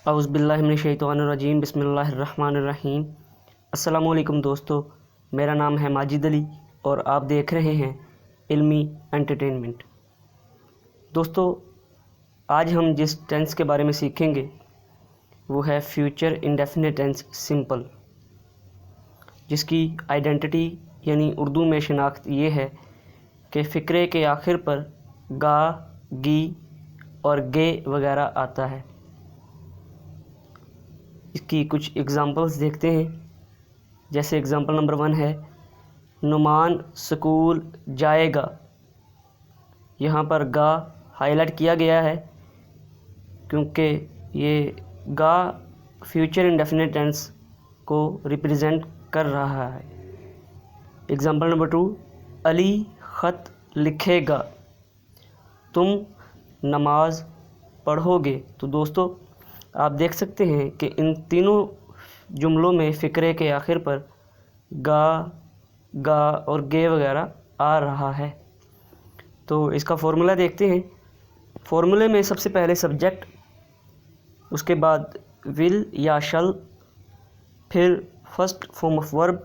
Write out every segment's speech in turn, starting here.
اعوذ باللہ من الشیطان الرجیم، بسم اللہ الرحمن الرحیم۔ السلام علیکم دوستو، میرا نام ہے ماجد علی اور آپ دیکھ رہے ہیں علمی انٹرٹینمنٹ۔ دوستو، آج ہم جس ٹینس کے بارے میں سیکھیں گے وہ ہے فیوچر انڈیفینٹ ٹینس سمپل، جس کی آئیڈینٹی یعنی اردو میں شناخت یہ ہے کہ فقرے کے آخر پر گا، گی اور گے وغیرہ آتا ہے۔ اس کی کچھ اگزامپلز دیکھتے ہیں، جیسے اگزامپل نمبر 1 ہے نعمان سکول جائے گا۔ یہاں پر گا ہائی لائٹ کیا گیا ہے کیونکہ یہ گا فیوچر انڈیفینٹ ٹینس کو ریپریزنٹ کر رہا ہے۔ اگزامپل نمبر 2، علی خط لکھے گا، تم نماز پڑھو گے۔ تو دوستو، آپ دیکھ سکتے ہیں کہ ان تینوں جملوں میں فقرے کے آخر پر گا، گا اور گے وغیرہ آ رہا ہے۔ تو اس کا فارمولہ دیکھتے ہیں۔ فارمولے میں سب سے پہلے سبجیکٹ، اس کے بعد ول یا شل، پھر فرسٹ فارم آف ورب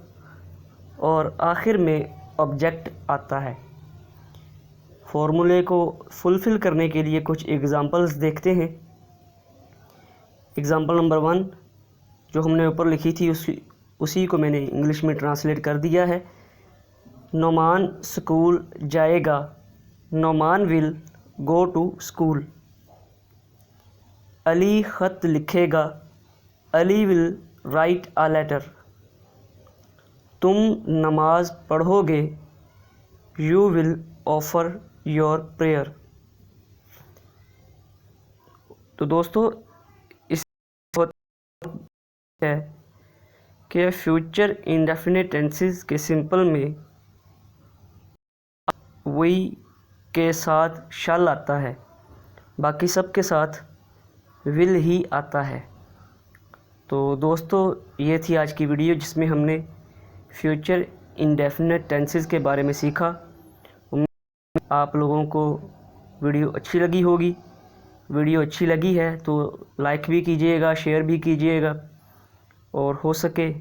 اور آخر میں آبجیکٹ آتا ہے۔ فارمولے کو فلفل کرنے کے لیے کچھ ایگزامپلز دیکھتے ہیں۔ اگزامپل نمبر 1 جو ہم نے اوپر لکھی تھی اسی کو میں نے انگلش میں ٹرانسلیٹ کر دیا ہے۔ نعمان اسکول جائے گا، نعمان ول گو ٹو اسکول۔ علی خط لکھے گا، علی ول رائٹ اے لیٹر۔ تم نماز پڑھو گے، you will offer your prayer. تو دوستو، اس ہے کہ فیوچر انڈیفینٹ ٹینسز کے سمپل میں وہی کے ساتھ شل آتا ہے، باقی سب کے ساتھ ول ہی آتا ہے۔ تو دوستو، یہ تھی آج کی ویڈیو جس میں ہم نے فیوچر انڈیفینٹ ٹینسز کے بارے میں سیکھا۔ امید آپ لوگوں کو ویڈیو اچھی لگی ہوگی۔ ویڈیو اچھی لگی ہے تو لائک بھی کیجیے گا، شیئر بھی کیجیے گا اور ہو سکے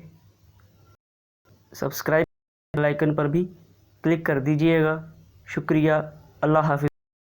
سبسکرائب بیل آئیکن پر بھی کلک کر دیجیے گا۔ شکریہ، اللہ حافظ۔